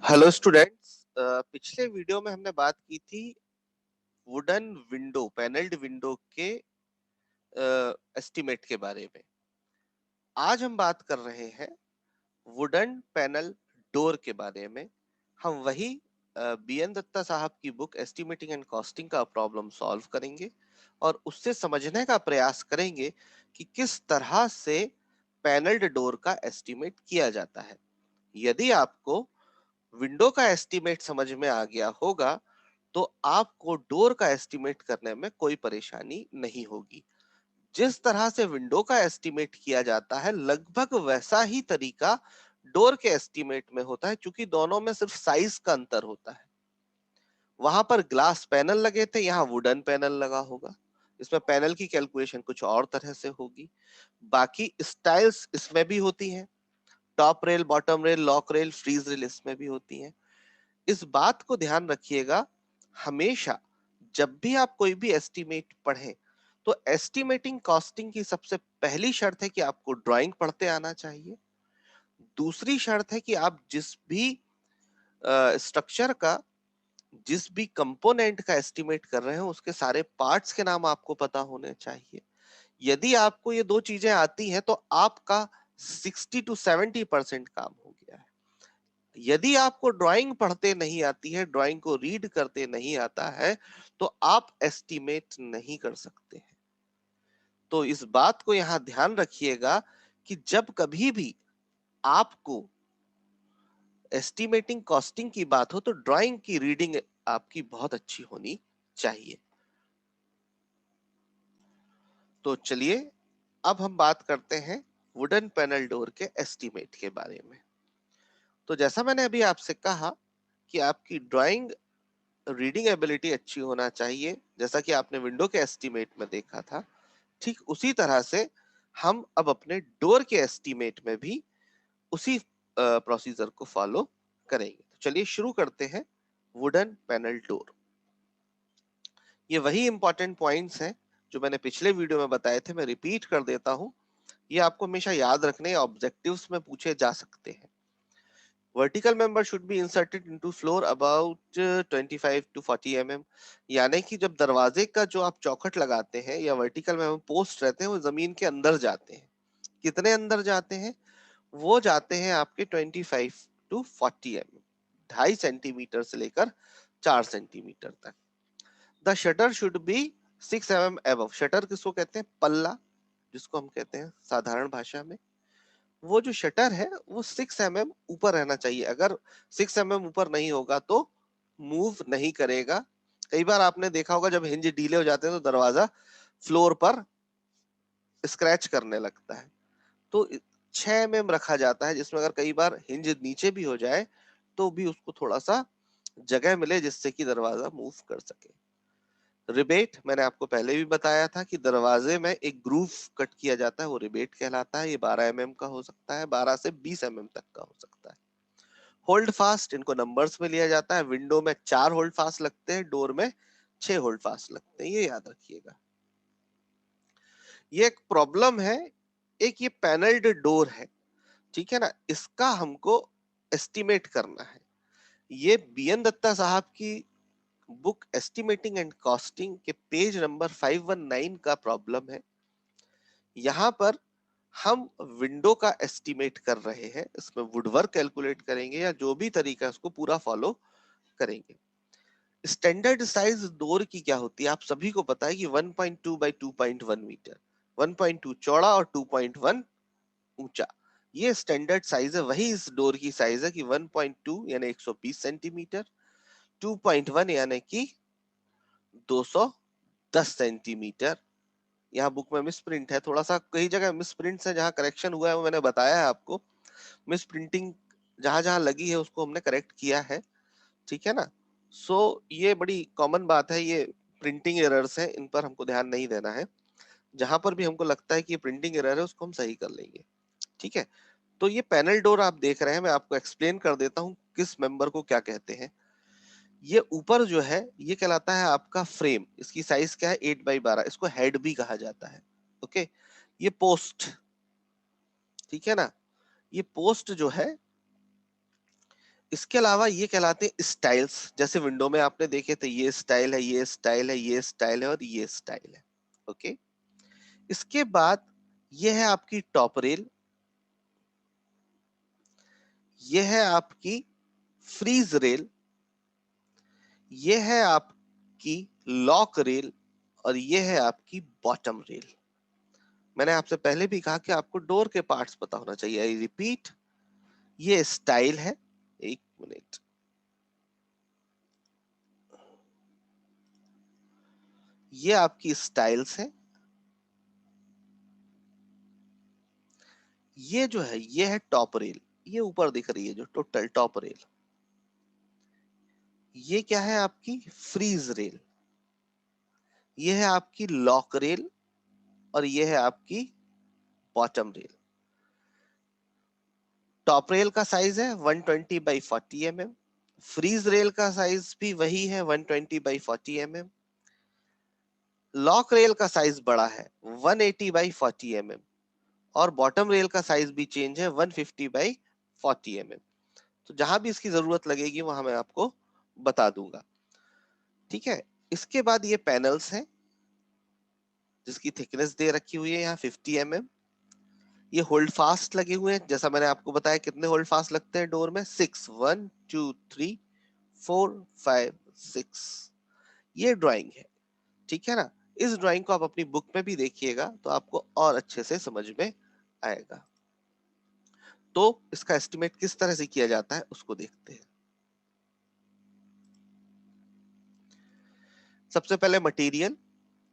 Hello students. पिछले video में हमने बात की थी वुडन विंडो पैनल्ड विंडो के एस्टीमेट के बारे में। आज हम बात कर रहे हैं वुडन पैनल डोर के बारे में। हम वही बी एन दत्ता साहब की बुक एस्टिमेटिंग एंड कॉस्टिंग का प्रॉब्लम सॉल्व करेंगे और उससे समझने का प्रयास करेंगे कि किस तरह से पैनल्ड डोर का एस्टीमेट किया जाता है। यदि आपको विंडो का एस्टीमेट समझ में आ गया होगा तो आपको डोर का एस्टीमेट करने में कोई परेशानी नहीं होगी। जिस तरह से विंडो का एस्टीमेट किया जाता है लगभग वैसा ही तरीका डोर के एस्टीमेट में होता है, क्योंकि दोनों में सिर्फ साइज का अंतर होता है। वहां पर ग्लास पैनल लगे थे, यहाँ वुडन पैनल लगा होगा। इसमें पैनल की कैलकुलेशन कुछ और तरह से होगी। बाकी स्टाइल्स इसमें भी होती हैं, top rail, bottom rail, lock rail, freeze rail इसमें भी होती हैं। इस बात को ध्यान रखिएगा, हमेशा जब भी आप कोई भी एस्टीमेट पढ़ें तो एस्टीमेटिंग कॉस्टिंग की सबसे पहली शर्त है कि आपको ड्राइंग पढ़ते आना चाहिए। दूसरी शर्त है कि आप जिस भी स्ट्रक्चर का, जिस भी कंपोनेंट का एस्टीमेट कर रहे हैं उसके सारे पार्ट्स के नाम आपको पता होने चाहिए। यदि आपको ये दो चीजें आती हैं तो आपका 60 to 70% काम हो गया है। यदि आपको ड्राइंग पढ़ते नहीं आती है, ड्राइंग को रीड करते नहीं आता है, तो आप एस्टीमेट नहीं कर सकते हैं। तो इस बात को यहां ध्यान रखिएगा कि जब कभी भी आपको एस्टीमेटिंग कॉस्टिंग की बात हो तो ड्राइंग की रीडिंग आपकी बहुत अच्छी होनी चाहिए। तो चलिए अब हम बात करते हैं वुडन पैनल डोर के एस्टीमेट के बारे में। तो जैसा मैंने अभी आपसे कहा कि आपकी ड्राइंग रीडिंग एबिलिटी अच्छी होना चाहिए, जैसा कि आपने विंडो के एस्टीमेट में देखा था। ठीक उसी तरह से हम अब अपने डोर के एस्टीमेट में भी उसी प्रोसीजर को फॉलो करेंगे। तो चलिए शुरू करते हैं। वुडन पैनल डोर, ये वही इंपॉर्टेंट पॉइंट्स हैं जो मैंने पिछले वीडियो में बताए थे, मैं रिपीट कर देता हूं। ये आपको हमेशा याद रखने ऑब्जेक्टिव्स में पूछे जा सकते हैं। Vertical member should be inserted into floor about 25 to 40 mm। यानी कि जब दरवाजे का जो आप चौखट लगाते हैं या वर्टिकल मेंबर पोस्ट रहते हैं वो जमीन के अंदर जाते हैं। कितने अंदर जाते हैं? वो जाते हैं आपके 25 to 40 mm, 2.5 सेंटीमीटर से लेकर 4 सेंटीमीटर तक। The shutter should be 6 mm above. Shutter किसको कहते हैं? पल्ला, जिसको हम कहते हैं साधारण भाषा में। वो जो शटर है वो 6 mm ऊपर रहना चाहिए। अगर 6 mm ऊपर नहीं होगा तो मूव नहीं करेगा। कई बार आपने देखा होगा जब हिंज ढीले हो जाते हैं तो दरवाजा फ्लोर पर स्क्रैच करने लगता है। तो 6 mm रखा जाता है, जिसमें अगर कई बार हिंज नीचे भी हो जाए तो भी उसको थोड़ा सा जगह मिले जिससे कि दरवाजा मूव कर सके। रिबेट मैंने आपको पहले भी बताया था कि दरवाजे में एक ग्रूव कट किया जाता है, वो रिबेट कहलाता है। ये 12 mm का हो सकता है, 12 से 20 mm तक का हो सकता है। होल्ड फास्ट, इनको नंबर्स में लिया जाता है। विंडो में 4 होल्ड फास्ट लगते हैं, डोर में 6 होल्ड फास्ट लगते हैं, ये याद रखिएगा। ये एक प्रॉब्लम है, एक ये पैनल्ड डोर है, ठीक है ना, इसका हमको एस्टिमेट करना है। ये बी एन दत्ता साहब की बुक एस्टिमेटिंग एंड कॉस्टिंग के पेज नंबर 519 का प्रॉब्लम है। यहाँ पर हम विंडो का एस्टिमेट कर रहे हैं, इसमें वुडवर्क कैलकुलेट करेंगे या जो भी तरीका है उसको पूरा फॉलो करेंगे। स्टैंडर्ड साइज डोर की क्या होती है? आप सभी को पता है कि 1.2 बाई 2.1 मीटर, 1.2 चौड़ा और 2.1 ऊंचा, ये स्टैंडर्ड साइज है। वही इस डोर की साइज है कि 1.2 यानी 120 सेंटीमीटर, 2.1 यानी कि 210 सेंटीमीटर। यहाँ बुक में मिस प्रिंट है, थोड़ा सा कई जगह मिस प्रिंट है, जहाँ करेक्शन हुआ है वो मैंने बताया है आपको। मिस प्रिंटिंग जहां जहां लगी है उसको हमने करेक्ट किया है, ठीक है ना। सो ये बड़ी कॉमन बात है, ये प्रिंटिंग एरर्स हैं, इन पर हमको ध्यान नहीं देना है। जहां पर भी हमको लगता है कि ये प्रिंटिंग एरर है उसको हम सही कर लेंगे, ठीक है। तो ये पैनल डोर आप देख रहे हैं, मैं आपको एक्सप्लेन कर देता हूँ किस मेंबर को क्या कहते हैं। ये ऊपर जो है ये कहलाता है आपका फ्रेम, इसकी साइज क्या है? 8 बाई 12, इसको हेड भी कहा जाता है, ओके। ये पोस्ट, ठीक है ना, ये पोस्ट जो है इसके अलावा ये कहलाते हैं स्टाइल्स। जैसे विंडो में आपने देखे थे, ये स्टाइल है, ये स्टाइल है, ये स्टाइल है और ये स्टाइल है। ओके, इसके बाद ये है आपकी टॉप रेल, ये है आपकी फ्रीज रेल, ये है आपकी लॉक रेल और ये है आपकी बॉटम रेल। मैंने आपसे पहले भी कहा कि आपको डोर के पार्ट्स पता होना चाहिए। आई रिपीट, ये स्टाइल है, एक मिनट, ये आपकी स्टाइल्स है, ये जो है ये है टॉप रेल, ये ऊपर दिख रही है जो टोटल टॉप रेल, ये क्या है आपकी फ्रीज रेल, ये है आपकी लॉक रेल और ये है आपकी बॉटम रेल। टॉप रेल का साइज है 120 बाई 40 mm, फ्रीज रेल का साइज भी वही है 120 बाई 40 mm, लॉक रेल का साइज बड़ा है 180 बाई 40 mm और बॉटम रेल का साइज भी चेंज है 150 बाई 40 mm। तो जहां भी इसकी जरूरत लगेगी वहां मैं आपको बता दूंगा। ठीक है, इसके बाद ये पैनल्स हैं जिसकी थिकनेस दे रखी हुई है यहाँ 50 mm। ये होल्ड फास्ट लगे हुए हैं, जैसा मैंने आपको बताया कितने होल्ड फास्ट लगते हैं डोर में, 6, 1 2 3 4 5 6। ये ड्राइंग है, ठीक है ना। इस ड्राइंग को आप अपनी बुक में भी देखिएगा तो आपको और अच्छे से समझ में आएगा। तो इसका एस्टिमेट किस तरह से किया जाता है उसको देखते हैं। सबसे पहले मटेरियल,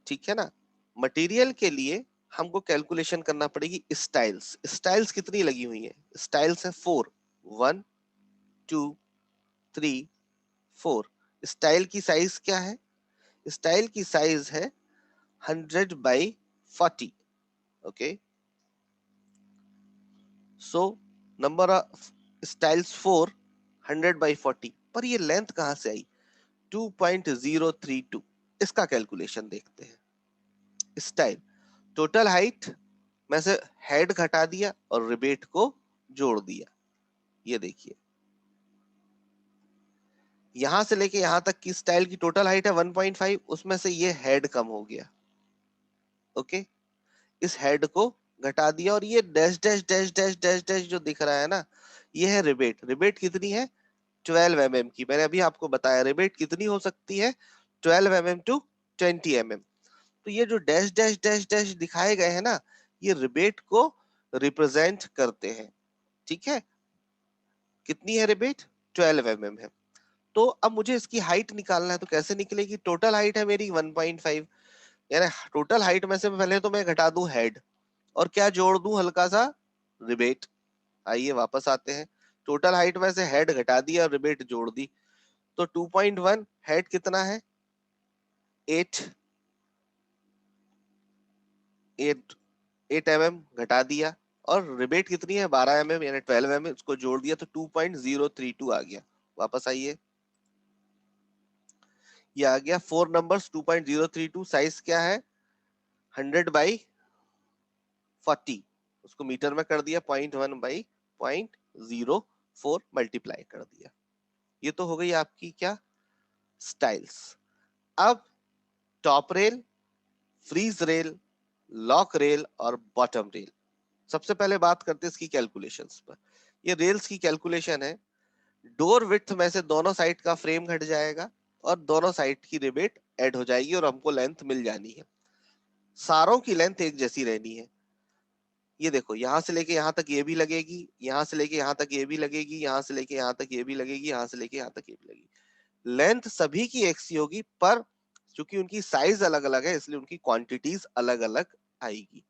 ठीक है ना। मटेरियल के लिए हमको कैलकुलेशन करना पड़ेगी स्टाइल्स। स्टाइल्स कितनी लगी हुई है? स्टाइल्स है 4, 1 2 3 4। स्टाइल की साइज क्या है? स्टाइल की साइज है 100 by 40। Okay, so number of styles 4, 100 by 40। पर ये लेंथ कहां से आई? 2.032। इसका कैलकुलेशन देखते हैं। स्टाइल, टोटल हाइट में से हेड घटा दिया और रिबेट को जोड़ दिया। ये देखिए, यहां से लेके यहां तक की स्टाइल की टोटल हाइट है 1.5, उसमें से ये हेड कम हो गया। ओके, इस हेड को घटा दिया और ये dash dash dash dash dash dash जो दिख रहा है ना, ये है रिबेट। रिबेट कितनी है? 12 mm की। मैंने अभी आपको बताया रिबेट कितनी हो सकती है, 12 mm टू 20 mm। तो ये जो डैश डैश डैश डैश दिखाए गए हैं ना, ये रिबेट को रिप्रेजेंट करते हैं। ठीक है, कितनी है रिबेट? 12 mm है। तो अब मुझे इसकी हाइट निकालना है, तो कैसे निकलेगी? टोटल हाइट है मेरी 1.5, यानी टोटल हाइट में से पहले तो मैं घटा दूं हेड और क्या जोड़ दूं? हल्का सा रिबेट। आइए वापस आते हैं। टोटल हाइट में से हेड घटा दिया और रिबेट जोड़ दी, तो 2.1 हेड कितना है? 8 8 8 mm घटा दिया और रिबेट कितनी है? 12 mm यानी 12 mm, उसको जोड़ दिया तो 2.032 आ गया। वापस आइए, ये आ गया 4 नंबर्स 2.032। साइज क्या है? 100 बाई 40, उसको मीटर में कर दिया 0.1 बाई 0.04 मल्टीप्लाई कर दिया। ये तो हो गई आपकी क्या? स्टाइल्स। अब top rail, freeze rail, lock rail और बॉटम रेल। सबसे पहले बात करते हैं इसकी कैलकुलेशंस पर। ये रेल्स की कैलकुलेशन है, डोर विड्थ में से दोनों साइड का फ्रेम घट जाएगा और दोनों साइड की रिबेट ऐड हो जाएगी और हमको लेंथ मिल जानी है। सारों की लेंथ एक जैसी रहनी है। ये देखो, यहां से लेके यहां तक ये भी लगेगी, यहां से लेके यहां तक ये भी लगेगी, यहां से लेके यहां तक ये भी लगेगी, यहां से लेके यहां तक ये भी लगेगी। लेंथ सभी की एक सी होगी, पर क्योंकि उनकी साइज अलग अलग है इसलिए उनकी क्वांटिटीज अलग अलग आएगी।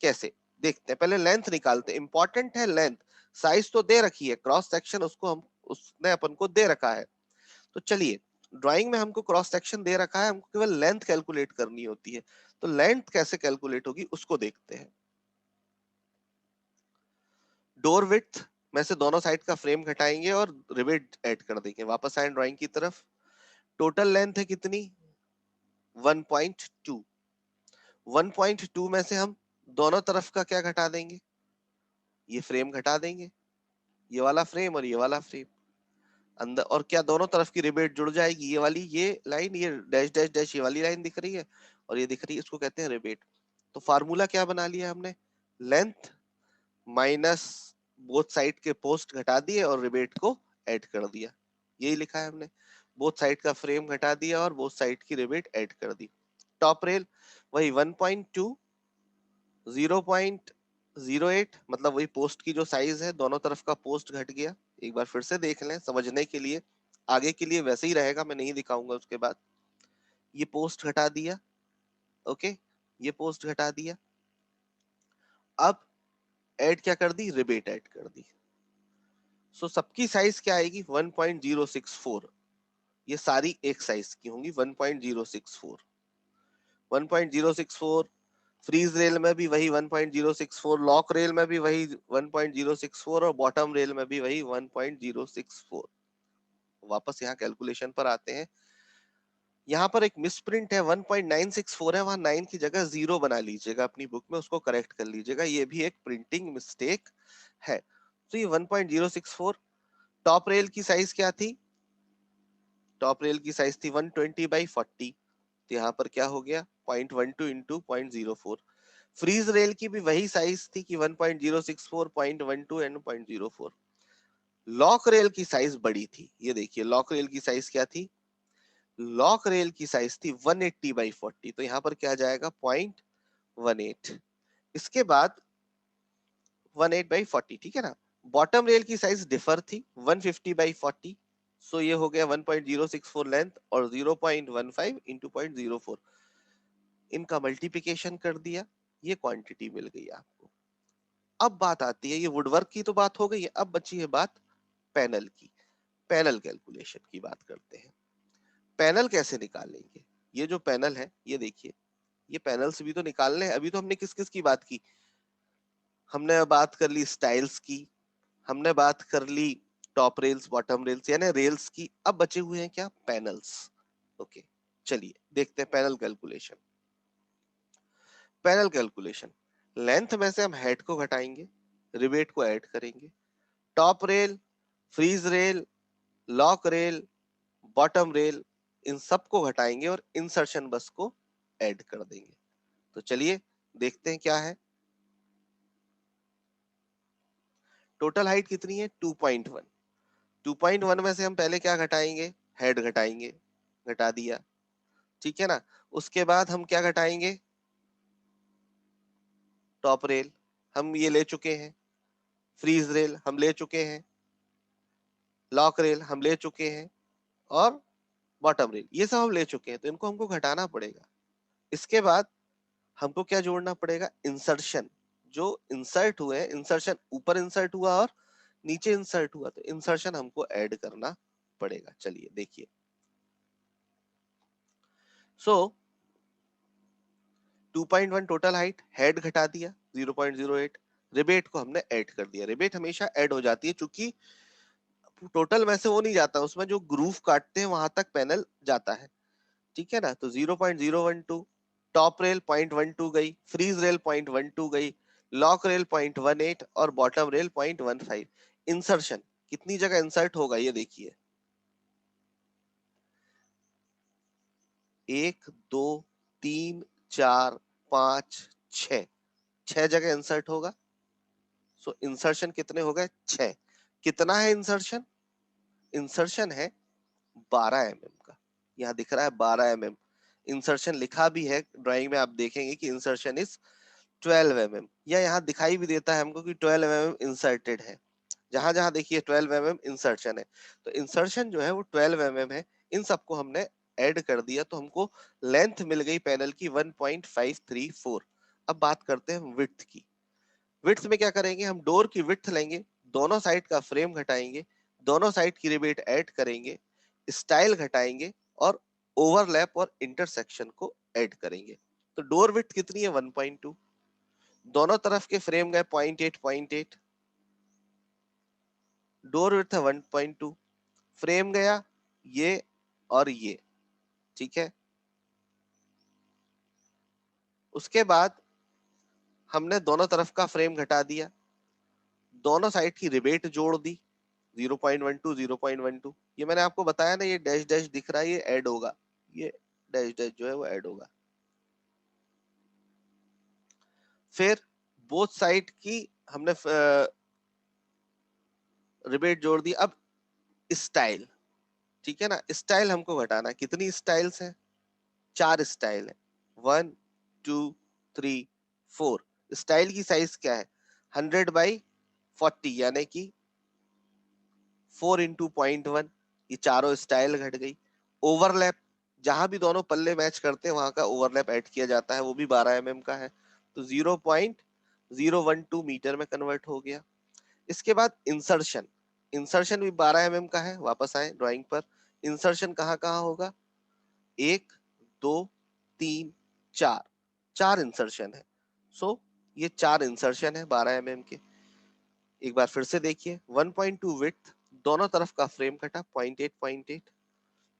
कैसे? देखते हैं, पहले लेंथ निकालते हैं। इंपॉर्टेंट है लेंथ। साइज तो दे रखी है, क्रॉस सेक्शन उसको हम उसने अपन को दे रखा है। तो चलिए, ड्राइंग में हमको क्रॉस सेक्शन दे रखा है, हमको केवल लेंथ कैलकुलेट करनी होती है। तो लेंथ कैसे कैलकुलेट होगी उसको देखते हैं। डोर विड्थ में से दोनों साइड का फ्रेम घटाएंगे और रिवेट ऐड कर देंगे। वापस आए ड्राइंग की तरफ। टोटल लेंथ है कितनी? 1.2। 1.2 में से हम दोनों तरफ का क्या घटा देंगे? ये फ्रेम घटा देंगे, ये वाला फ्रेम और ये वाला फ्रेम। अंदर, और क्या दोनों तरफ की रिबेट जुड़ जाएगी, ये वाली, ये लाइन, ये डैश डैश डैश, ये वाली लाइन दिख रही है और ये दिख रही है, इसको कहते हैं रिबेट। तो फार्मूला क्या बना लिया हमने, लेंथ माइनस बोथ साइड के पोस्ट घटा दिए और रिबेट को ऐड कर दिया, यही लिखा है हमने। बोथ साइड का फ्रेम घटा दिया और बोथ साइड की रिबेट ऐड कर दी। टॉप रेल वही 1.2, 0.08, मतलब वही पोस्ट की जो साइज है, दोनों तरफ का पोस्ट घट गया। एक बार फिर से देख लें समझने के लिए, आगे के लिए वैसे ही रहेगा, मैं नहीं दिखाऊंगा उसके बाद। ये पोस्ट घटा दिया, ओके, ये पोस्ट घटा दिया। अब ऐड क्या कर दी, रिबेट ऐड कर दी। सो सबकी साइज क्या आएगी, 1.064। ये सारी एक साइज की होंगी, 1.064, 1.064। फ्रीज रेल में भी वही 1.064, लॉक रेल में भी वही 1.064 और बॉटम रेल में भी वही 1.064। वापस यहाँ कैलकुलेशन पर आते हैं। यहाँ पर एक मिसप्रिंट है, 1.964 है, वहां 9 की जगह 0 बना लीजिएगा अपनी बुक में, उसको करेक्ट कर लीजिएगा, ये भी एक प्रिंटिंग मिस्टेक है। तो ये 1.064। टॉप रेल की साइज क्या थी, टॉप रेल की साइज थी 120/40, तो यहाँ पर क्या हो गया, 0.12 इंटू 0.04। फ्रीज रेल की भी वही साइज थी कि 1.064, 0.12 एंड 0.04। लॉक रेल की साइज बड़ी थी, ये देखिए लॉक रेल की साइज क्या थी, लॉक रेल की साइज थी 180/40, तो यहाँ पर क्या आ जाएगा, 0.18। इसके बाद 18/40, ठीक है ना। बॉटम रेल की साइज डिफर थी 150/40, सो ये हो गया 1.064 लेंथ और 0.15 इंटू 0.04, इनका मल्टीप्लिकेशन कर दिया, ये क्वांटिटी मिल गई आपको। अब बात आती है, ये वुडवर्क की तो बात हो गई है, अब बची है बात पैनल की। पैनल कैलकुलेशन की बात करते हैं। पैनल कैसे निकालेंगे, ये जो पैनल है ये देखिए, ये पैनल्स भी तो निकालने हैं। अभी तो हमने किस किस की बात की, हमने बात कर ली स्टाइल्स की, हमने बात कर ली टॉप रेल्स बॉटम रेल्स यानी रेल्स की, अब बचे हुए हैं क्या, पैनल्स। ओके, चलिए देखते हैं panel calculation. Panel calculation, length में से हम हेड को घटाएंगे, रिवेट को ऐड करेंगे, top rail, freeze rail, lock rail, bottom rail, इन सबको घटाएंगे और इंसर्शन बस को ऐड कर देंगे। तो चलिए देखते हैं क्या है। टोटल हाइट कितनी है, 2.1। 2.1 में से हम पहले क्या घटाएंगे, हेड घटाएंगे, घटा दिया, ठीक है ना। उसके बाद हम क्या घटाएंगे, टॉप रेल हम ये ले चुके हैं, फ्रीज रेल हम ले चुके हैं, लॉक रेल हम ले चुके हैं और बॉटम रेल ये सब हम ले चुके हैं, तो इनको हमको घटाना पड़ेगा। इसके बाद हमको क्या जोड़ना पड़ेगा, इंसर्शन, जो इंसर्ट हुए, इंसर्शन ऊपर इंसर्ट हुआ और नीचे इंसर्ट हुआ, तो इंसर्शन हमको ऐड करना पड़ेगा। चलिए देखिए, सो 2.1 टोटल हाइट, हेड घटा दिया 0.08, रिबेट को हमने ऐड कर दिया। रिबेट हमेशा ऐड हो जाती है, क्योंकि टोटल में से वो नहीं जाता, उसमें जो ग्रूव काटते हैं वहां तक पैनल जाता है, ठीक है ना। तो 0.012, टॉप रेल 0.12 गई, फ्रीज रेल 0.12 गई, लॉक रेल 0.18 और बॉटम रेल 0.15। इंसर्शन कितनी जगह इंसर्ट होगा, ये देखिए, 1 2 3 4 5 6, 6 जगह इंसर्ट होगा। सो इंसर्शन कितने हो गए, 6। कितना है इंसर्शन, इंसर्शन है 12 mm का, यहाँ दिख रहा है 12 mm। इंसर्शन लिखा भी है ड्राइंग में, आप देखेंगे कि इंसर्शन इज 12 mm, या यहाँ दिखाई भी देता है हमको कि 12 mm इंसर्टेड है। जहां जहां देखिए 12 mm इंसर्शन है, तो इंसर्शन जो है वो 12 mm है। इन सबको हमने ऐड कर दिया, तो हमको लेंथ मिल गई पैनल की 1.534। अब बात करते हैं विड्थ की। विड्थ में क्या करेंगे, हम डोर की विड्थ लेंगे, दोनों साइड का फ्रेम घटाएंगे, दोनों साइड की रिबेट ऐड करेंगे, स्टाइल घटाएंगे और ओवरलैप और इंटरसेक्शन को ऐड करेंगे। तो डोर विड्थ कितनी है, 1.2, दोनों तरफ के फ्रेम गए 0.8 0.8, डोर विड्थ है 1.2, फ्रेम गया ये और ये, ठीक है। उसके बाद हमने दोनों तरफ का फ्रेम घटा दिया, दोनों साइड की रिबेट जोड़ दी, 0.12 0.12 ये मैंने आपको बताया ना, ये डैश डैश दिख रहा है, ये ऐड होगा, ये डैश डैश जो है वो ऐड होगा। फिर बोथ साइड की हमने रिबेट जोड़ दी। अब स्टाइल, ठीक है ना, स्टाइल हमको घटाना। कितनी स्टाइल्स हैं? 4 स्टाइल है, 1 2 3 4। स्टाइल की साइज क्या है? 100/40 यानी कि 4 × 0.1। ये चारों स्टाइल घट गई। ओवरलैप, जहां भी दोनों पल्ले मैच करते हैं वहां का ओवरलैप ऐड किया जाता है, वो भी 12 mm का है, तो 0.012 मीटर में कन्वर्ट हो गया। इसके बाद इंसर्शन, इंसर्शन भी 12 mm का है। वापस आए ड्राइंग पर, इंसर्शन कहाँ कहाँ होगा? 1 2 3 4, 4 इंसर्शन है। सो ये 4 इंसर्शन है 12 mm के। एक बार फिर से देखिए, 1.2 विड्थ, दोनों तरफ का फ्रेम कटा 0.8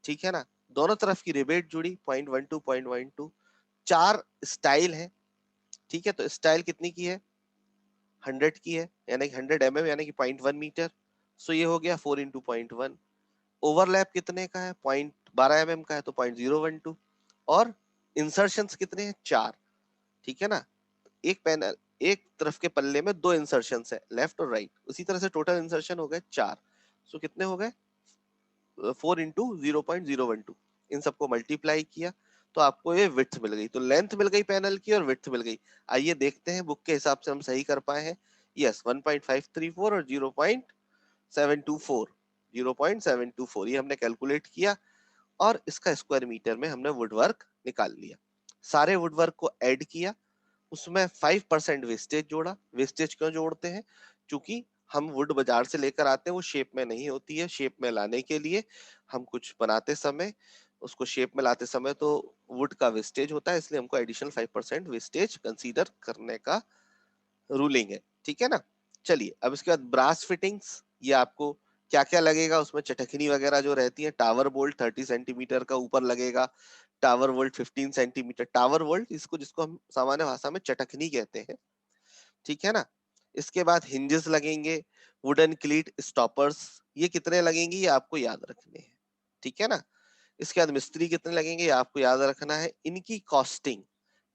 ठीक है ना, दोनों तरफ की रिबेट जुड़ी 0.12 4 स्टाइल है, ठीक है। तो स्टाइल कितनी की है? 100 की है, यानी कि 100 mm यानी कि 0.1 मीटर। सो ये हो गया 4 × 0.1। ओवरलैप कितने का है? 12 mm का है, तो 0.012। और इंसर्शन कितने हैं? 4, ठीक है ना। एक पैनल, एक तरफ के पल्ले में 2 इंसर्शन है, लेफ्ट और राइट। उसी तरह से टोटल इंसर्शन हो गए 4। सो कितने हो गए? 4 × 0.012। इन सबको मल्टीप्लाई किया तो आपको ये विड्थ मिल गई। तो लेंथ मिल गई पैनल की और विड्थ मिल गई। आइए देखते हैं बुक के हिसाब से हम सही कर पाए हैं। यस, 1.534 और 0.724, 0.724 ये हमने कैलकुलेट किया और इसका स्क्वायर मीटर में हमने वुडवर्क निकाल लिया। सारे वुडवर्क को ऐड किया, उसमें 5% वेस्टेज जोड़ा। वेस्टेज क्यों जोड़ते हैं? क्योंकि हम वुड बाजार से लेकर आते हैं, वो शेप में नहीं होती है। शेप में लाने के लिए हम कुछ बनाते समय, उसको शेप में लाते समय तो वुड का वेस्टेज होता है, इसलिए हमको एडिशनल 5% वेस्टेज कंसीडर करने का रूलिंग है, ठीक है ना। चलिए अब इसके बाद ब्रास फिटिंग्स, ये आपको क्या क्या लगेगा उसमें? चटखनी वगैरह जो रहती है, टावर बोल्ट 30 सेंटीमीटर का ऊपर लगेगा, tower volt 15 centimetre. Tower volt इसको, जिसको हम सामान्य भाषा में चटखनी कहते हैं, ठीक है ना। इसके बाद हिंजेस लगेंगे, वुडन क्लीट स्टॉपर्स, ये कितने लगेंगे ये आपको याद रखने हैं, ठीक है ना। इसके बाद मिस्त्री कितने लगेंगे ये आपको याद रखना है। इनकी कॉस्टिंग,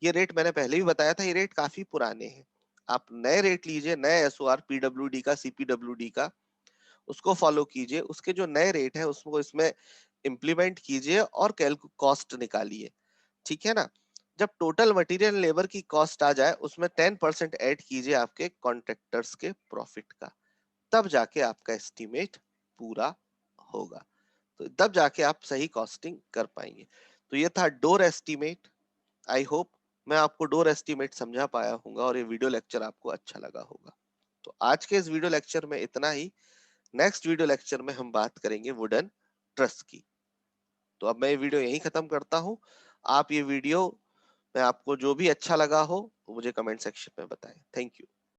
ये रेट मैंने पहले भी बताया था, ये रेट काफी पुराने हैं। आप नए रेट लीजिए, नए एसओआर पीडब्ल्यूडी का, सीपीडब्ल्यूडी का, उसको फॉलो कीजिए। उसके जो नए रेट है उसको इसमें इम्प्लीमेंट कीजिए और कॉस्ट निकालिए, ठीक है ना। जब टोटल मटेरियल लेबर की कॉस्ट आ जाए उसमें 10% ऐड कीजिए आपके कॉन्ट्रैक्टर्स के प्रॉफिट का, तब जाके आपका एस्टिमेट पूरा होगा। तो तब जाके आप सही कॉस्टिंग कर पाएंगे। तो ये था डोर एस्टिमेट। आई होप मैं आपको डोर एस्टिमेट समझा पाया हूँ और ये वीडियो लेक्चर आपको अच्छा लगा होगा। तो आज के इस वीडियो लेक्चर में इतना ही। नेक्स्ट वीडियो लेक्चर में हम बात करेंगे वुडन ट्रस की। तो अब मैं ये वीडियो यहीं खत्म करता हूँ। आप ये वीडियो में आपको जो भी अच्छा लगा हो वो मुझे कमेंट सेक्शन में बताएं। Thank you.